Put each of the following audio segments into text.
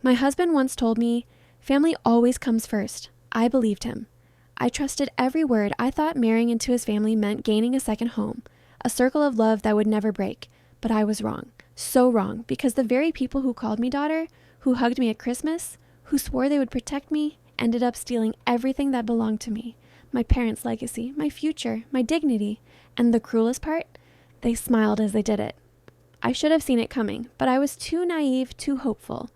My husband once told me, "Family always comes first." I believed him. I trusted every word. I thought marrying into his family meant gaining a second home, a circle of love that would never break. But I was wrong. So wrong, because the very people who called me daughter, who hugged me at Christmas, who swore they would protect me, ended up stealing everything that belonged to me. My parents' legacy, my future, my dignity. And the cruelest part? They smiled as they did it. I should have seen it coming, but I was too naive, too hopeful.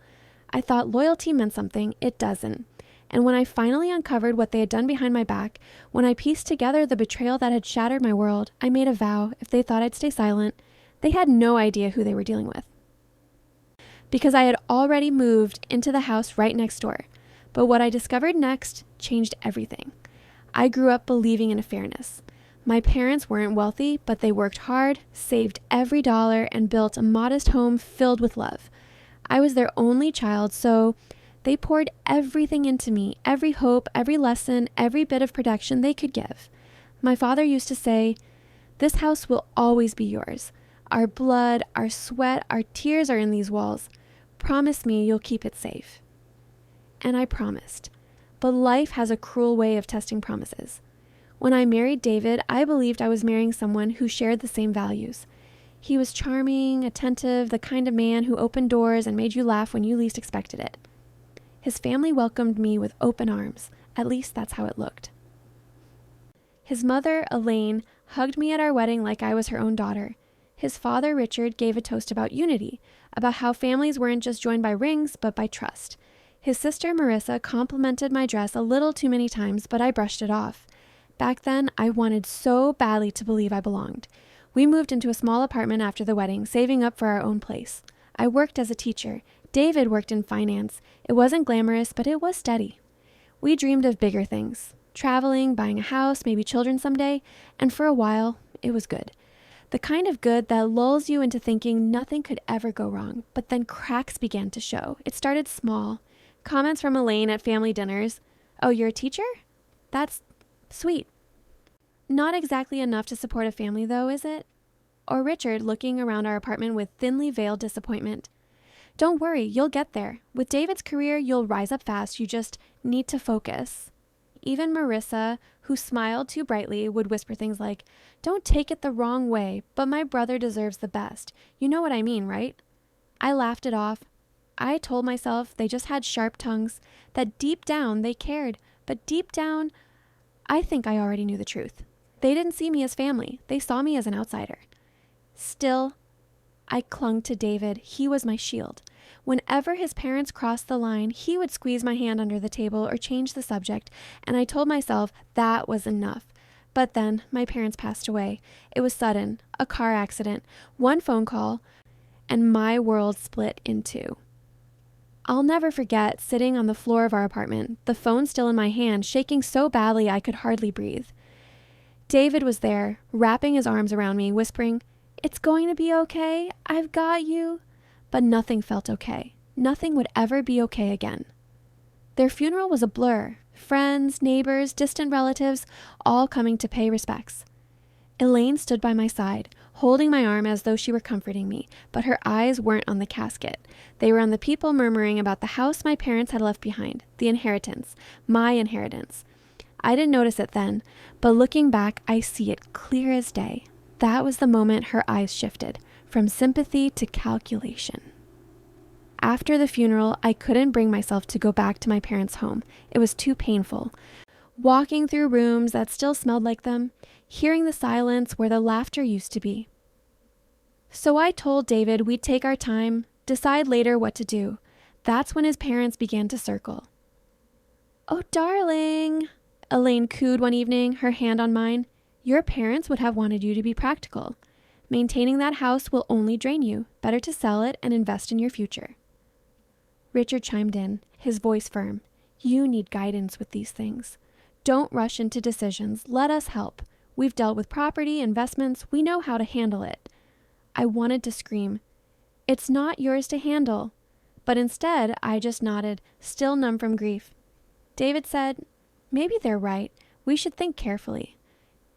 I thought loyalty meant something. It doesn't. And when I finally uncovered what they had done behind my back, when I pieced together the betrayal that had shattered my world, I made a vow, if they thought I'd stay silent, they had no idea who they were dealing with. Because I had already moved into the house right next door. But what I discovered next changed everything. I grew up believing in fairness. My parents weren't wealthy, but they worked hard, saved every dollar, and built a modest home filled with love. I was their only child, so they poured everything into me, every hope, every lesson, every bit of protection they could give. My father used to say, "This house will always be yours. Our blood, our sweat, our tears are in these walls. Promise me you'll keep it safe." And I promised. But life has a cruel way of testing promises. When I married David, I believed I was marrying someone who shared the same values. He was charming, attentive, the kind of man who opened doors and made you laugh when you least expected it. His family welcomed me with open arms. At least that's how it looked. His mother, Elaine, hugged me at our wedding like I was her own daughter. His father, Richard, gave a toast about unity, about how families weren't just joined by rings, but by trust. His sister, Marissa, complimented my dress a little too many times, but I brushed it off. Back then, I wanted so badly to believe I belonged. We moved into a small apartment after the wedding, saving up for our own place. I worked as a teacher. David worked in finance. It wasn't glamorous, but it was steady. We dreamed of bigger things. Traveling, buying a house, maybe children someday, and for a while, it was good. The kind of good that lulls you into thinking nothing could ever go wrong, but then cracks began to show. It started small. Comments from Elaine at family dinners. "Oh, you're a teacher? That's sweet." Not exactly enough to support a family, though, is it? Or Richard looking around our apartment with thinly veiled disappointment. "Don't worry, you'll get there. With David's career, you'll rise up fast. You just need to focus." Even Marissa, who smiled too brightly, would whisper things like, "Don't take it the wrong way, but my brother deserves the best. You know what I mean, right?" I laughed it off. I told myself they just had sharp tongues, that deep down they cared, but deep down, I think I already knew the truth. They didn't see me as family. They saw me as an outsider. Still, I clung to David. He was my shield. Whenever his parents crossed the line, he would squeeze my hand under the table or change the subject, and I told myself that was enough. But then my parents passed away. It was sudden, a car accident, one phone call, and my world split in two. I'll never forget sitting on the floor of our apartment, the phone still in my hand, shaking so badly I could hardly breathe. David was there, wrapping his arms around me, whispering, "It's going to be okay. I've got you." But nothing felt okay. Nothing would ever be okay again. Their funeral was a blur. Friends, neighbors, distant relatives, all coming to pay respects. Elaine stood by my side, holding my arm as though she were comforting me, but her eyes weren't on the casket. They were on the people murmuring about the house my parents had left behind, the inheritance, my inheritance. I didn't notice it then, but looking back, I see it clear as day. That was the moment her eyes shifted, from sympathy to calculation. After the funeral, I couldn't bring myself to go back to my parents' home. It was too painful. Walking through rooms that still smelled like them, hearing the silence where the laughter used to be. So I told David we'd take our time, decide later what to do. That's when his parents began to circle. "Oh, darling," Elaine cooed one evening, her hand on mine. "Your parents would have wanted you to be practical. Maintaining that house will only drain you. Better to sell it and invest in your future." Richard chimed in, his voice firm. "You need guidance with these things. Don't rush into decisions. Let us help. We've dealt with property, investments. We know how to handle it." I wanted to scream, "It's not yours to handle." But instead, I just nodded, still numb from grief. David said, "Maybe they're right. We should think carefully."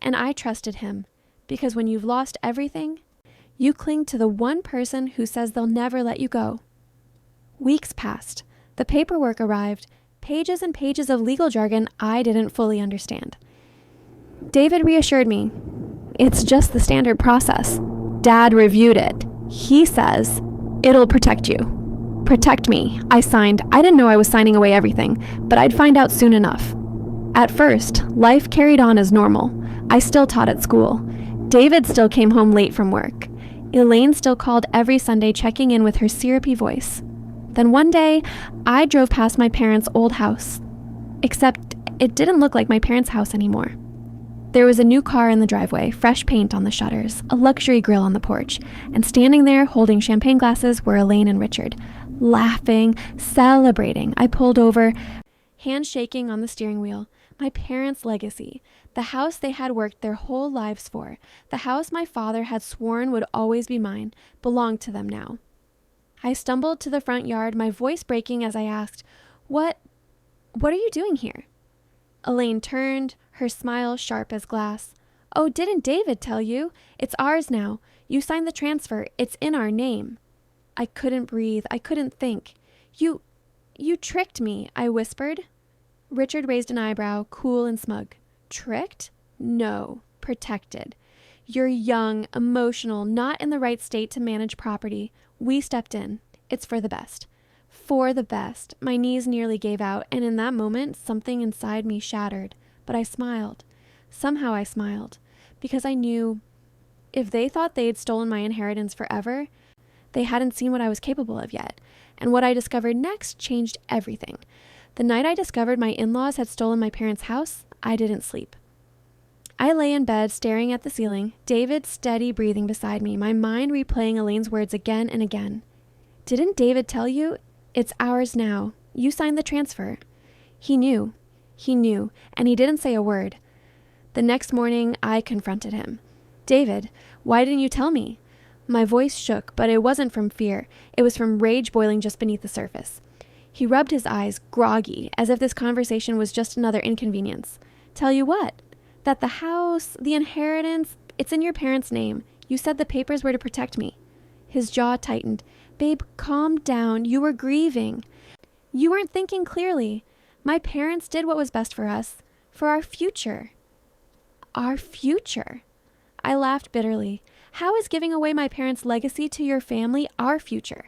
And I trusted him, because when you've lost everything, you cling to the one person who says they'll never let you go. Weeks passed. The paperwork arrived, pages and pages of legal jargon I didn't fully understand. David reassured me. It's just the standard process. Dad reviewed it. He says, it'll protect you. Protect me. I signed. I didn't know I was signing away everything, but I'd find out soon enough. At first, life carried on as normal. I still taught at school. David still came home late from work. Elaine still called every Sunday, checking in with her syrupy voice. Then one day, I drove past my parents' old house. Except it didn't look like my parents' house anymore. There was a new car in the driveway, fresh paint on the shutters, a luxury grill on the porch, and standing there holding champagne glasses were Elaine and Richard. Laughing, celebrating, I pulled over, hands shaking on the steering wheel. My parents' legacy, the house they had worked their whole lives for, the house my father had sworn would always be mine, belonged to them now. I stumbled to the front yard, my voice breaking as I asked, What are you doing here? Elaine turned, her smile sharp as glass. Oh, didn't David tell you? It's ours now. You signed the transfer. It's in our name. I couldn't breathe. I couldn't think. You tricked me, I whispered. Richard raised an eyebrow, cool and smug. Tricked? No, protected. You're young, emotional, not in the right state to manage property. We stepped in. It's for the best. For the best. My knees nearly gave out, and in that moment, something inside me shattered. But I smiled. Somehow I smiled, because I knew if they thought they'd stolen my inheritance forever, they hadn't seen what I was capable of yet. And what I discovered next changed everything. The night I discovered my in-laws had stolen my parents' house, I didn't sleep. I lay in bed staring at the ceiling, David steady breathing beside me, my mind replaying Elaine's words again and again. Didn't David tell you? It's ours now. You signed the transfer. He knew, and he didn't say a word. The next morning, I confronted him. David, why didn't you tell me? My voice shook, but it wasn't from fear. It was from rage boiling just beneath the surface. He rubbed his eyes, groggy, as if this conversation was just another inconvenience. Tell you what? That the house, the inheritance, it's in your parents' name. You said the papers were to protect me. His jaw tightened. Babe, calm down. You were grieving. You weren't thinking clearly. My parents did what was best for us, for our future. Our future. I laughed bitterly. How is giving away my parents' legacy to your family our future?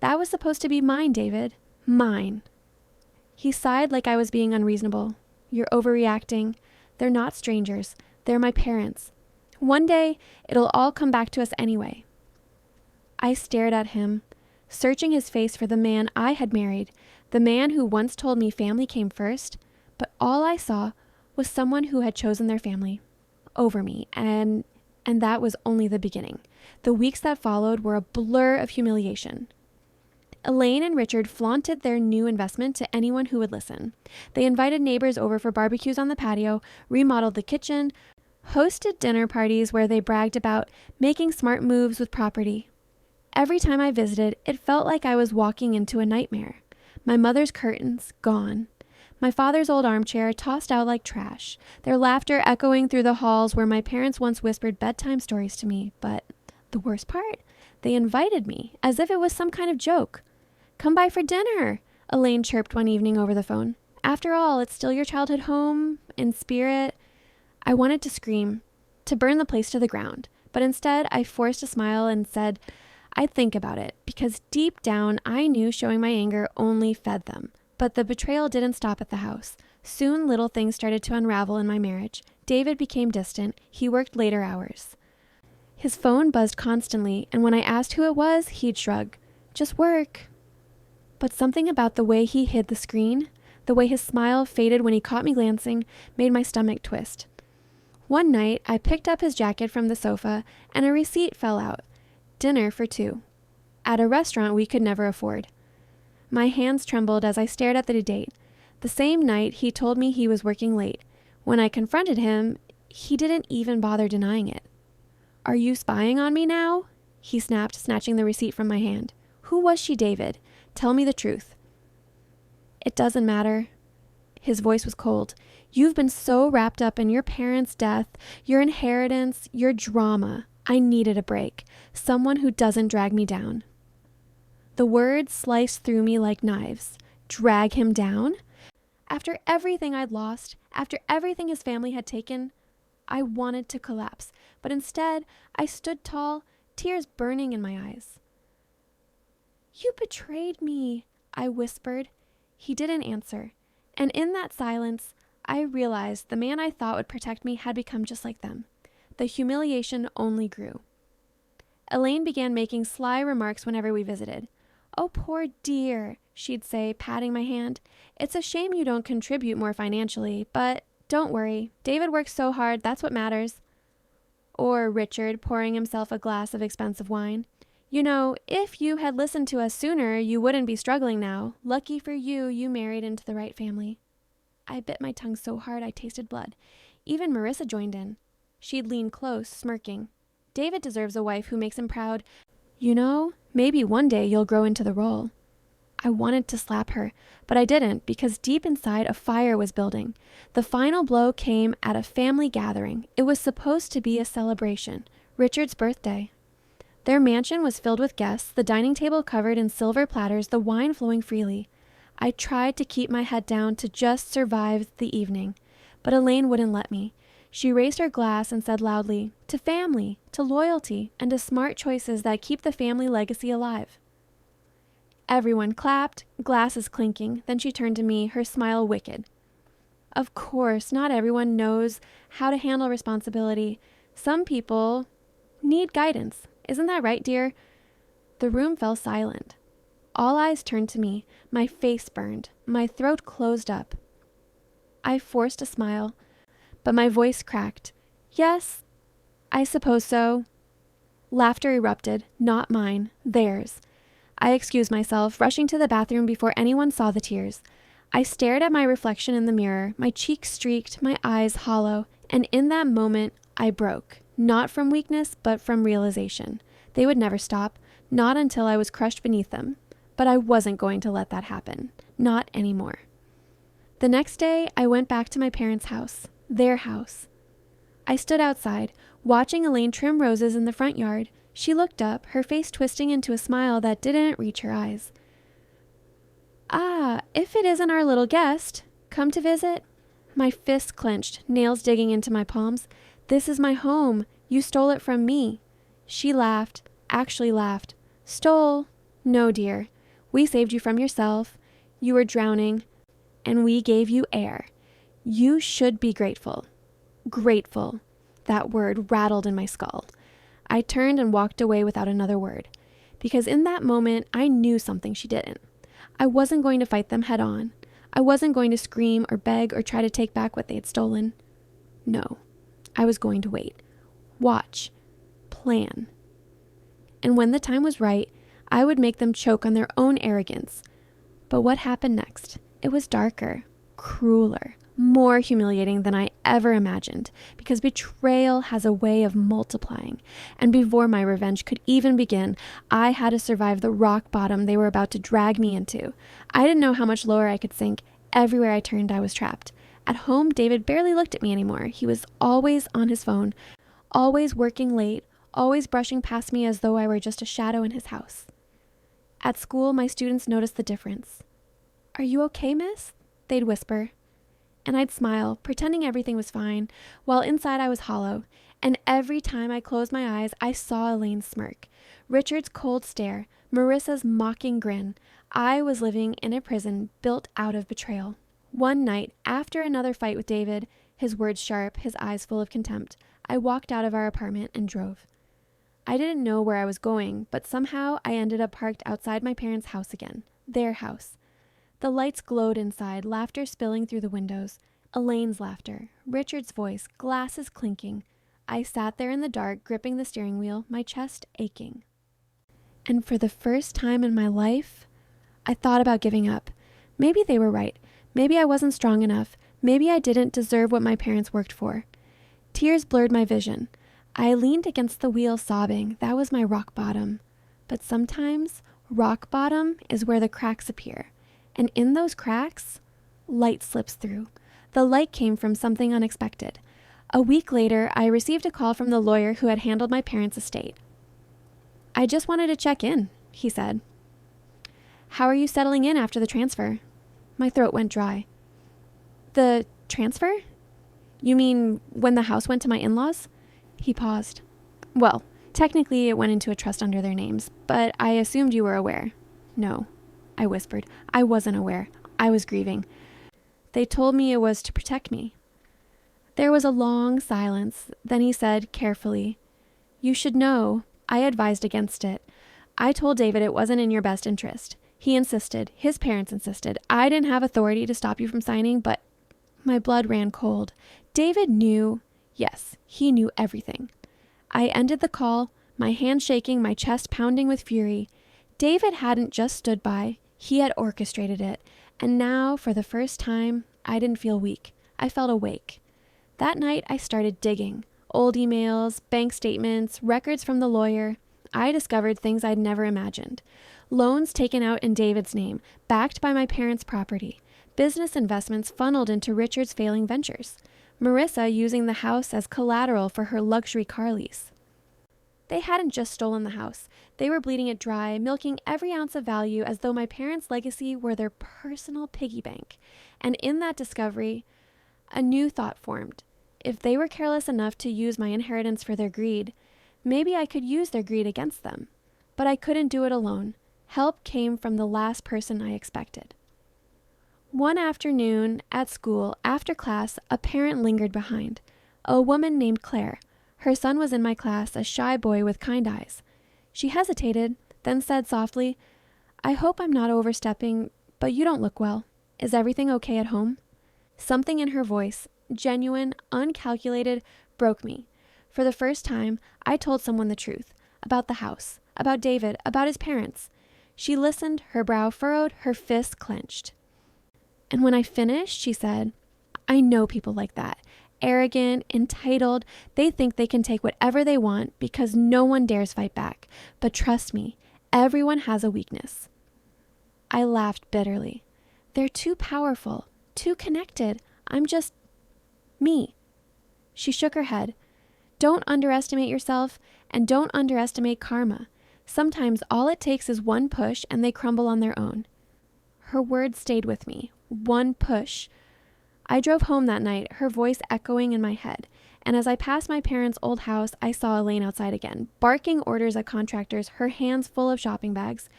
That was supposed to be mine, David. Mine. He sighed like I was being unreasonable. You're overreacting. They're not strangers. They're my parents. One day, it'll all come back to us anyway. I stared at him, searching his face for the man I had married, the man who once told me family came first, but all I saw was someone who had chosen their family over me, and that was only the beginning. The weeks that followed were a blur of humiliation. Elaine and Richard flaunted their new investment to anyone who would listen. They invited neighbors over for barbecues on the patio, remodeled the kitchen, hosted dinner parties where they bragged about making smart moves with property. Every time I visited, it felt like I was walking into a nightmare. My mother's curtains, gone. My father's old armchair tossed out like trash, their laughter echoing through the halls where my parents once whispered bedtime stories to me. But the worst part? They invited me, as if it was some kind of joke. Come by for dinner, Elaine chirped one evening over the phone. After all, it's still your childhood home, in spirit. I wanted to scream, to burn the place to the ground, but instead I forced a smile and said I'd think about it, because deep down I knew showing my anger only fed them. But the betrayal didn't stop at the house. Soon little things started to unravel in my marriage. David became distant. He worked later hours. His phone buzzed constantly, and when I asked who it was, he'd shrug. Just work. But something about the way he hid the screen, the way his smile faded when he caught me glancing, made my stomach twist. One night, I picked up his jacket from the sofa, and a receipt fell out. Dinner for 2. At a restaurant we could never afford. My hands trembled as I stared at the date. The same night, he told me he was working late. When I confronted him, he didn't even bother denying it. Are you spying on me now? He snapped, snatching the receipt from my hand. Who was she, David? Tell me the truth. It doesn't matter. His voice was cold. You've been so wrapped up in your parents' death, your inheritance, your drama. I needed a break. Someone who doesn't drag me down. The words sliced through me like knives. drag him down? After everything I'd lost, after everything his family had taken, I wanted to collapse, but instead I stood tall, tears burning in my eyes. "You betrayed me," I whispered. He didn't answer, and in that silence, I realized the man I thought would protect me had become just like them. The humiliation only grew. Elaine began making sly remarks whenever we visited. "Oh, poor dear," she'd say, patting my hand. "It's a shame you don't contribute more financially, but don't worry. David works so hard, that's what matters." Or Richard, pouring himself a glass of expensive wine. "You know, if you had listened to us sooner, you wouldn't be struggling now. Lucky for you, you married into the right family." I bit my tongue so hard I tasted blood. Even Marissa joined in. She'd lean close, smirking. "David deserves a wife who makes him proud. You know, maybe one day you'll grow into the role." I wanted to slap her, but I didn't because deep inside a fire was building. The final blow came at a family gathering. It was supposed to be a celebration, Richard's birthday. Their mansion was filled with guests, the dining table covered in silver platters, the wine flowing freely. I tried to keep my head down to just survive the evening, but Elaine wouldn't let me. She raised her glass and said loudly, "To family, to loyalty, and to smart choices that keep the family legacy alive." Everyone clapped, glasses clinking. Then she turned to me, her smile wicked. "Of course, not everyone knows how to handle responsibility. Some people need guidance. Isn't that right, dear?" The room fell silent. All eyes turned to me. My face burned. My throat closed up. I forced a smile, but my voice cracked. "Yes, I suppose so." Laughter erupted, not mine, theirs. I excused myself, rushing to the bathroom before anyone saw the tears. I stared at my reflection in the mirror, my cheeks streaked, my eyes hollow, and in that moment, I broke. Not from weakness, but from realization. They would never stop, not until I was crushed beneath them. But I wasn't going to let that happen. Not anymore. The next day, I went back to my parents' house, their house. I stood outside, watching Elaine trim roses in the front yard. She looked up, her face twisting into a smile that didn't reach her eyes. "Ah, if it isn't our little guest, come to visit?" My fists clenched, nails digging into my palms. "This is my home. You stole it from me." She laughed, actually laughed. "Stole? No, dear. We saved you from yourself. You were drowning, and we gave you air. You should be grateful." Grateful. That word rattled in my skull. I turned and walked away without another word, because in that moment, I knew something she didn't. I wasn't going to fight them head on. I wasn't going to scream or beg or try to take back what they had stolen. No, I was going to wait, watch, plan. And when the time was right, I would make them choke on their own arrogance. But what happened next? It was darker, crueler, more humiliating than I ever imagined, because betrayal has a way of multiplying. And before my revenge could even begin, I had to survive the rock bottom they were about to drag me into. I didn't know how much lower I could sink. Everywhere I turned, I was trapped. At home, David barely looked at me anymore. He was always on his phone, always working late, always brushing past me as though I were just a shadow in his house. At school, my students noticed the difference. "Are you okay, miss?" they'd whisper. And I'd smile, pretending everything was fine, while inside I was hollow. And every time I closed my eyes, I saw Elaine's smirk, Richard's cold stare, Marissa's mocking grin. I was living in a prison built out of betrayal. One night, after another fight with David, his words sharp, his eyes full of contempt, I walked out of our apartment and drove. I didn't know where I was going, but somehow I ended up parked outside my parents' house again, their house. The lights glowed inside, laughter spilling through the windows. Elaine's laughter, Richard's voice, glasses clinking. I sat there in the dark, gripping the steering wheel, my chest aching. And for the first time in my life, I thought about giving up. Maybe they were right. Maybe I wasn't strong enough. Maybe I didn't deserve what my parents worked for. Tears blurred my vision. I leaned against the wheel, sobbing. That was my rock bottom. But sometimes, rock bottom is where the cracks appear. And in those cracks, light slips through. The light came from something unexpected. A week later, I received a call from the lawyer who had handled my parents' estate. "I just wanted to check in," he said. "How are you settling in after the transfer?" My throat went dry. The transfer? You mean when the house went to my in-laws? He paused. Well, technically it went into a trust under their names, but I assumed you were aware. No, I whispered. I wasn't aware. I was grieving. They told me it was to protect me. There was a long silence. Then he said carefully, You should know, I advised against it. I told David it wasn't in your best interest. He insisted. His parents insisted. I didn't have authority to stop you from signing, but my blood ran cold. David knew. Yes, he knew everything. I ended the call, my hand shaking, my chest pounding with fury. David hadn't just stood by. He had orchestrated it. And now, for the first time, I didn't feel weak. I felt awake. That night, I started digging. Old emails, bank statements, records from the lawyer. I discovered things I'd never imagined. Loans taken out in David's name, backed by my parents' property. Business investments funneled into Richard's failing ventures. Marissa using the house as collateral for her luxury car lease. They hadn't just stolen the house. They were bleeding it dry, milking every ounce of value as though my parents' legacy were their personal piggy bank. And in that discovery, a new thought formed. If they were careless enough to use my inheritance for their greed, maybe I could use their greed against them. But I couldn't do it alone. Help came from the last person I expected. One afternoon, at school, after class, a parent lingered behind. A woman named Claire. Her son was in my class, a shy boy with kind eyes. She hesitated, then said softly, I hope I'm not overstepping, but you don't look well. Is everything okay at home? Something in her voice, genuine, uncalculated, broke me. For the first time, I told someone the truth. About the house, about David, about his parents. She listened, her brow furrowed, her fists clenched. And when I finished, she said, I know people like that. Arrogant, entitled, they think they can take whatever they want because no one dares fight back. But trust me, everyone has a weakness. I laughed bitterly. They're too powerful, too connected. I'm just me. She shook her head. Don't underestimate yourself, and don't underestimate karma. Sometimes all it takes is one push and they crumble on their own. Her words stayed with me. One push. I drove home that night, her voice echoing in my head, and as I passed my parents' old house, I saw Elaine outside again, barking orders at contractors, her hands full of shopping bags.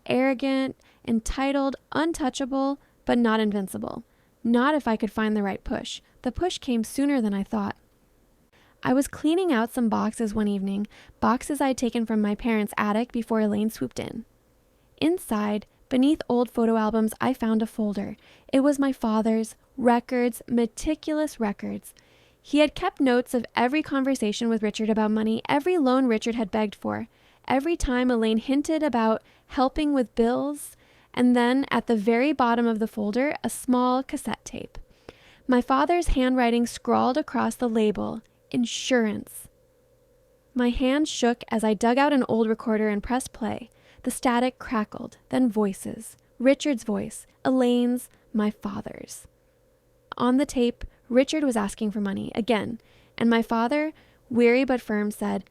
Arrogant, entitled, untouchable, but not invincible. Not if I could find the right push. The push came sooner than I thought. I was cleaning out some boxes one evening, boxes I'd taken from my parents' attic before Elaine swooped in. Inside, beneath old photo albums, I found a folder. It was my father's, records, meticulous records. He had kept notes of every conversation with Richard about money, every loan Richard had begged for, every time Elaine hinted about helping with bills, and then at the very bottom of the folder, a small cassette tape. My father's handwriting scrawled across the label, Insurance. My hand shook as I dug out an old recorder and pressed play. The static crackled, then voices. Richard's voice, Elaine's, my father's. On the tape, Richard was asking for money, again, and my father, weary but firm, said,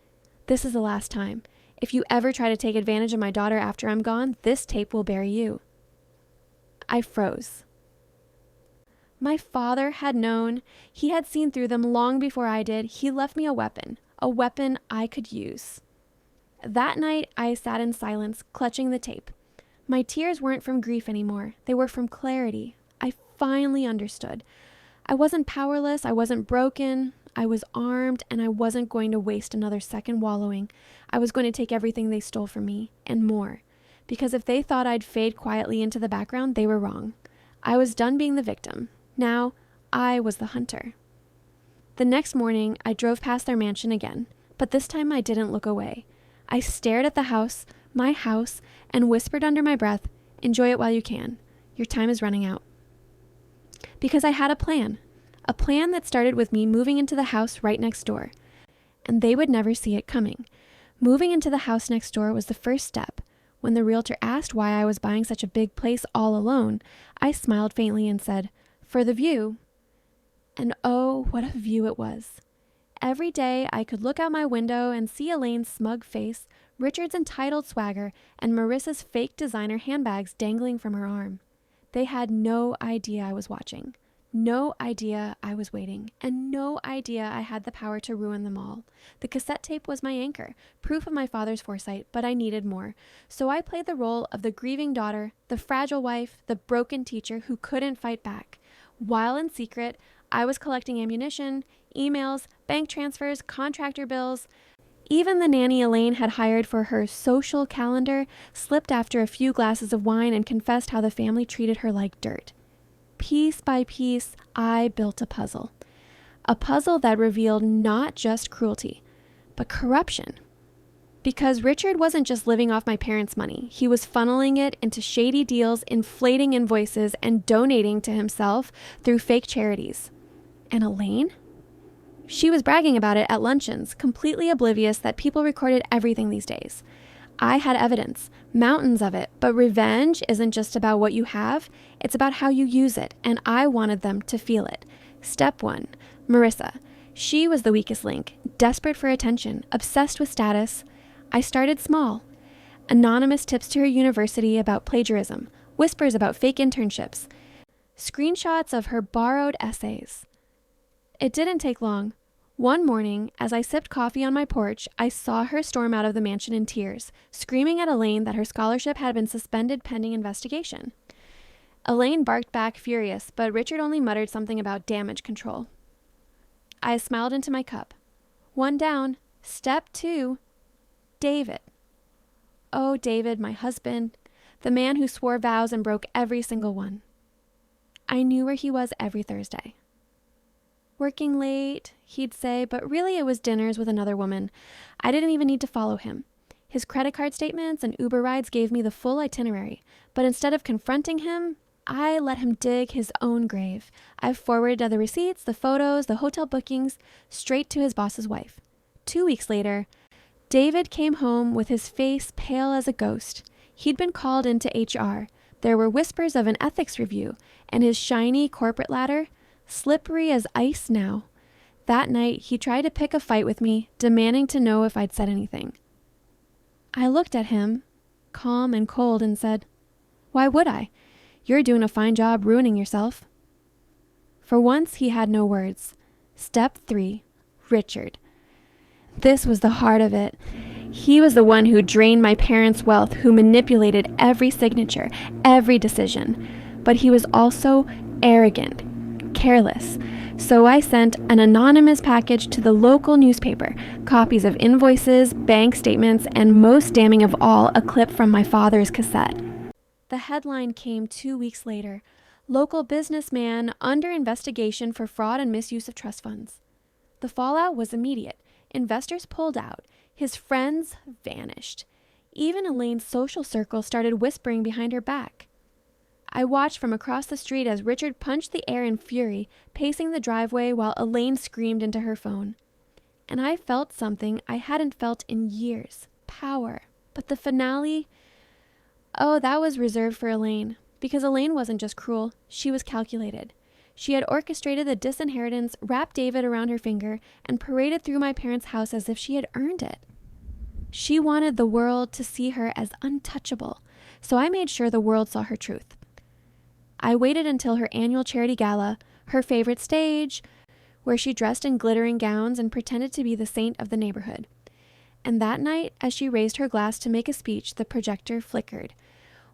This is the last time. If you ever try to take advantage of my daughter after I'm gone, this tape will bury you. I froze. My father had known. He had seen through them long before I did. He left me a weapon I could use. That night, I sat in silence, clutching the tape. My tears weren't from grief anymore. They were from clarity. I finally understood. I wasn't powerless. I wasn't broken. I was armed, and I wasn't going to waste another second wallowing. I was going to take everything they stole from me, and more. Because if they thought I'd fade quietly into the background, they were wrong. I was done being the victim. Now, I was the hunter. The next morning, I drove past their mansion again, but this time I didn't look away. I stared at the house, my house, and whispered under my breath, Enjoy it while you can. Your time is running out. Because I had a plan that started with me moving into the house right next door, and they would never see it coming. Moving into the house next door was the first step. When the realtor asked why I was buying such a big place all alone, I smiled faintly and said, For the view. And oh, what a view it was. Every day I could look out my window and see Elaine's smug face, Richard's entitled swagger, and Marissa's fake designer handbags dangling from her arm. They had no idea I was watching, no idea I was waiting, and no idea I had the power to ruin them all. The cassette tape was my anchor, proof of my father's foresight, but I needed more. So I played the role of the grieving daughter, the fragile wife, the broken teacher who couldn't fight back. While in secret, I was collecting ammunition, emails, bank transfers, contractor bills. Even the nanny Elaine had hired for her social calendar slipped after a few glasses of wine and confessed how the family treated her like dirt. Piece by piece, I built a puzzle that revealed not just cruelty, but corruption. Because Richard wasn't just living off my parents' money, he was funneling it into shady deals, inflating invoices, and donating to himself through fake charities. And Elaine? She was bragging about it at luncheons, completely oblivious that people recorded everything these days. I had evidence, mountains of it, but revenge isn't just about what you have, it's about how you use it, and I wanted them to feel it. Step 1, Marissa. She was the weakest link, desperate for attention, obsessed with status. I started small. Anonymous tips to her university about plagiarism, whispers about fake internships, screenshots of her borrowed essays. It didn't take long. One morning, as I sipped coffee on my porch, I saw her storm out of the mansion in tears, screaming at Elaine that her scholarship had been suspended pending investigation. Elaine barked back furious, but Richard only muttered something about damage control. I smiled into my cup. 1 down. Step 2. David. Oh, David, my husband, the man who swore vows and broke every single one. I knew where he was every Thursday. Working late, he'd say, but really it was dinners with another woman. I didn't even need to follow him. His credit card statements and Uber rides gave me the full itinerary, but instead of confronting him, I let him dig his own grave. I forwarded the receipts, the photos, the hotel bookings, straight to his boss's wife. 2 weeks later, David came home with his face pale as a ghost. He'd been called into HR. There were whispers of an ethics review, and his shiny corporate ladder, slippery as ice now. That night, he tried to pick a fight with me, demanding to know if I'd said anything. I looked at him, calm and cold, and said, "Why would I? You're doing a fine job ruining yourself." For once, he had no words. Step 3, Richard. This was the heart of it. He was the one who drained my parents' wealth, who manipulated every signature, every decision. But he was also arrogant, careless. So I sent an anonymous package to the local newspaper, copies of invoices, bank statements, and most damning of all, a clip from my father's cassette. The headline came 2 weeks later. Local businessman under investigation for fraud and misuse of trust funds. The fallout was immediate. Investors pulled out. His friends vanished. Even Elaine's social circle started whispering behind her back. I watched from across the street as Richard punched the air in fury, pacing the driveway while Elaine screamed into her phone. And I felt something I hadn't felt in years. Power. But the finale, that was reserved for Elaine. Because Elaine wasn't just cruel, she was calculated. She had orchestrated the disinheritance, wrapped David around her finger, and paraded through my parents' house as if she had earned it. She wanted the world to see her as untouchable, so I made sure the world saw her truth. I waited until her annual charity gala, her favorite stage, where she dressed in glittering gowns and pretended to be the saint of the neighborhood. And that night, as she raised her glass to make a speech, the projector flickered.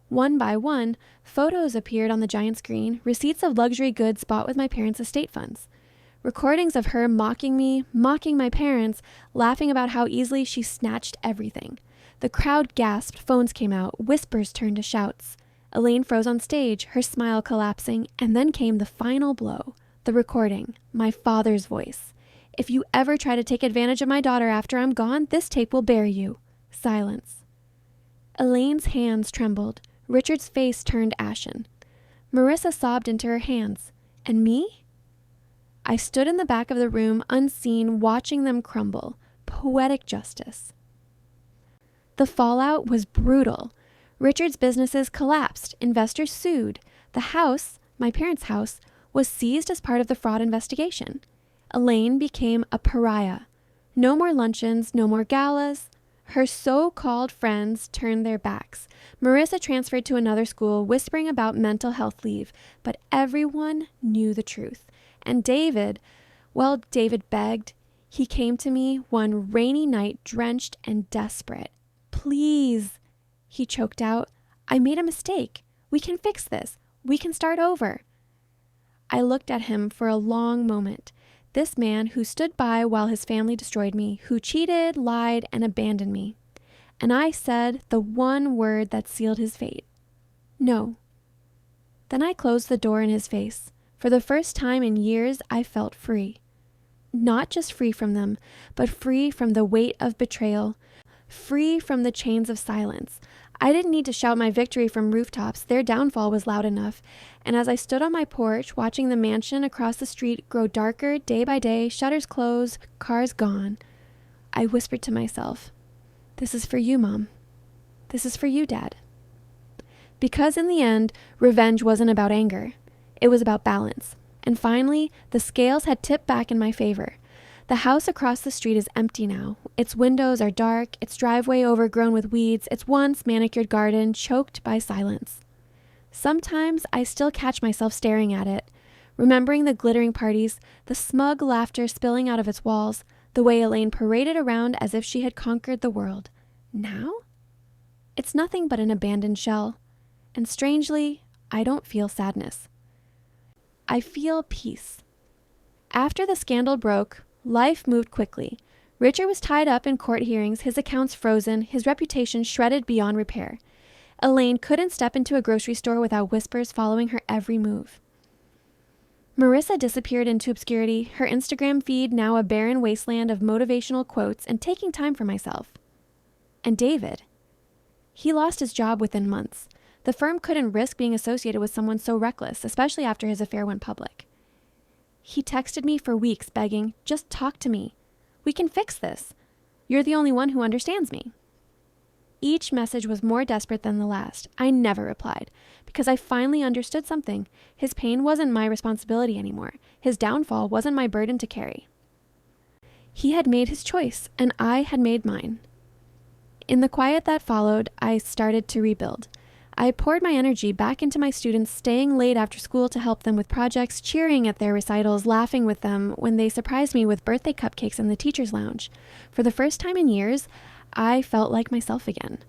One by one, photos appeared on the giant screen, receipts of luxury goods bought with my parents' estate funds. Recordings of her mocking me, mocking my parents, laughing about how easily she snatched everything. The crowd gasped, phones came out, whispers turned to shouts. Elaine froze on stage, her smile collapsing, and then came the final blow, the recording, my father's voice. "If you ever try to take advantage of my daughter after I'm gone, this tape will bury you." Silence. Elaine's hands trembled. Richard's face turned ashen. Marissa sobbed into her hands. And me? I stood in the back of the room, unseen, watching them crumble. Poetic justice. The fallout was brutal. Richard's businesses collapsed. Investors sued. The house, my parents' house, was seized as part of the fraud investigation. Elaine became a pariah. No more luncheons, no more galas. Her so-called friends turned their backs. Marissa transferred to another school, whispering about mental health leave, but everyone knew the truth. And David begged. He came to me one rainy night, drenched and desperate. "Please," he choked out. "I made a mistake. We can fix this. We can start over." I looked at him for a long moment. This man who stood by while his family destroyed me, who cheated, lied, and abandoned me. And I said the one word that sealed his fate. No. Then I closed the door in his face. For the first time in years, I felt free. Not just free from them, but free from the weight of betrayal, free from the chains of silence. I didn't need to shout my victory from rooftops. Their downfall was loud enough. And as I stood on my porch, watching the mansion across the street grow darker day by day, shutters close, cars gone, I whispered to myself, "This is for you, Mom. This is for you, Dad." Because in the end, revenge wasn't about anger. It was about balance. And finally, the scales had tipped back in my favor. The house across the street is empty now. Its windows are dark, its driveway overgrown with weeds, its once manicured garden choked by silence. Sometimes I still catch myself staring at it, remembering the glittering parties, the smug laughter spilling out of its walls, the way Elaine paraded around as if she had conquered the world. Now? It's nothing but an abandoned shell. And strangely, I don't feel sadness. I feel peace. After the scandal broke, life moved quickly. Richard was tied up in court hearings, his accounts frozen, his reputation shredded beyond repair. Elaine couldn't step into a grocery store without whispers following her every move. Marissa disappeared into obscurity, her Instagram feed now a barren wasteland of motivational quotes and taking time for myself. And David. He lost his job within months. The firm couldn't risk being associated with someone so reckless, especially after his affair went public. He texted me for weeks begging, "Just talk to me. We can fix this. You're the only one who understands me." Each message was more desperate than the last. I never replied, because I finally understood something. His pain wasn't my responsibility anymore. His downfall wasn't my burden to carry. He had made his choice, and I had made mine. In the quiet that followed, I started to rebuild. I poured my energy back into my students, staying late after school to help them with projects, cheering at their recitals, laughing with them when they surprised me with birthday cupcakes in the teacher's lounge. For the first time in years, I felt like myself again.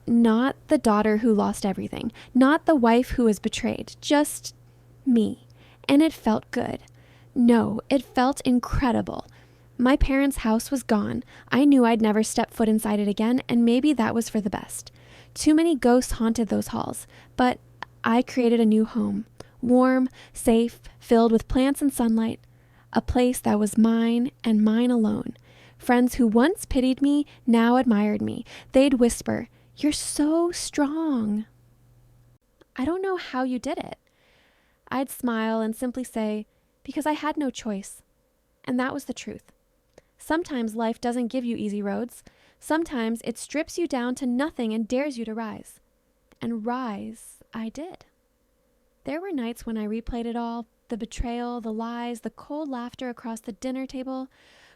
Not the daughter who lost everything, not the wife who was betrayed, just me. And it felt good. No, it felt incredible. My parents' house was gone. I knew I'd never step foot inside it again, and maybe that was for the best. Too many ghosts haunted those halls, but I created a new home. Warm, safe, filled with plants and sunlight. A place that was mine and mine alone. Friends who once pitied me now admired me. They'd whisper, "You're so strong." "I don't know how you did it." I'd smile and simply say, "Because I had no choice." And that was the truth. Sometimes life doesn't give you easy roads. Sometimes it strips you down to nothing and dares you to rise. And rise I did. There were nights when I replayed it all, the betrayal, the lies, the cold laughter across the dinner table.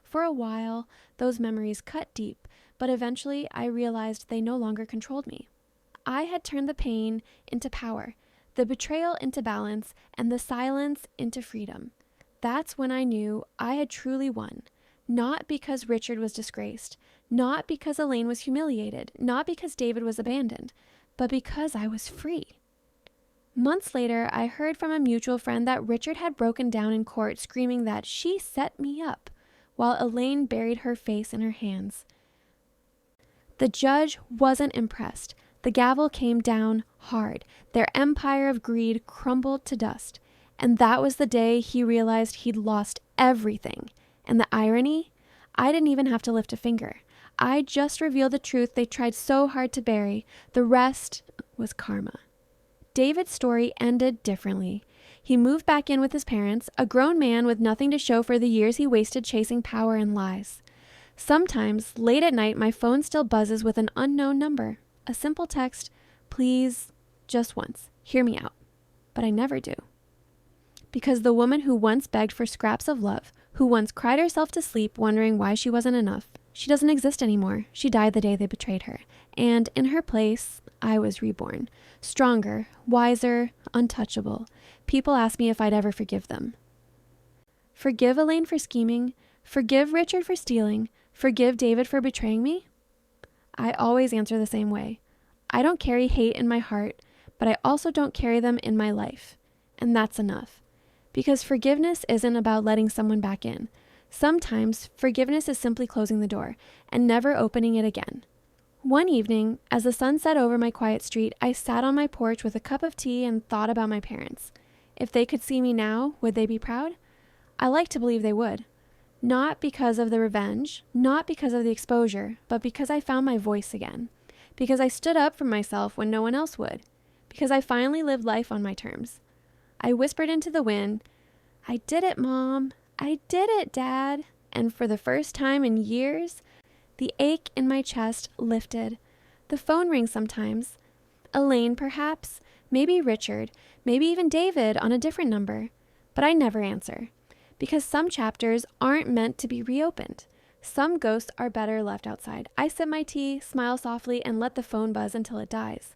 For a while, those memories cut deep, but eventually I realized they no longer controlled me. I had turned the pain into power, the betrayal into balance, and the silence into freedom. That's when I knew I had truly won. Not because Richard was disgraced, not because Elaine was humiliated, not because David was abandoned, but because I was free. Months later, I heard from a mutual friend that Richard had broken down in court, screaming that she set me up, while Elaine buried her face in her hands. The judge wasn't impressed. The gavel came down hard. Their empire of greed crumbled to dust. And that was the day he realized he'd lost everything. And the irony? I didn't even have to lift a finger. I just revealed the truth they tried so hard to bury. The rest was karma. David's story ended differently. He moved back in with his parents, a grown man with nothing to show for the years he wasted chasing power and lies. Sometimes, late at night, my phone still buzzes with an unknown number. A simple text, "Please, just once, hear me out." But I never do. Because the woman who once begged for scraps of love, who once cried herself to sleep wondering why she wasn't enough, She doesn't exist anymore. She died the day they betrayed her. And in her place, I was reborn. Stronger, wiser, untouchable. People ask me if I'd ever forgive them. Forgive Elaine for scheming. Forgive Richard for stealing. Forgive David for betraying me? I always answer the same way. I don't carry hate in my heart, but I also don't carry them in my life. And that's enough. Because forgiveness isn't about letting someone back in. Sometimes forgiveness is simply closing the door and never opening it again. One evening, as the sun set over my quiet street, I sat on my porch with a cup of tea and thought about my parents. If they could see me now, would they be proud? I like to believe they would. Not because of the revenge, not because of the exposure, but because I found my voice again. Because I stood up for myself when no one else would. Because I finally lived life on my terms. I whispered into the wind, "I did it, Mom. I did it, Dad." And for the first time in years, the ache in my chest lifted. The phone rings sometimes. Elaine, perhaps. Maybe Richard. Maybe even David on a different number. But I never answer. Because some chapters aren't meant to be reopened. Some ghosts are better left outside. I sip my tea, smile softly, and let the phone buzz until it dies.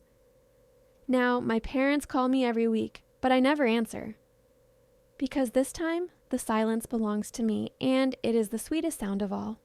Now, my parents call me every week, but I never answer. Because this time, the silence belongs to me, and it is the sweetest sound of all.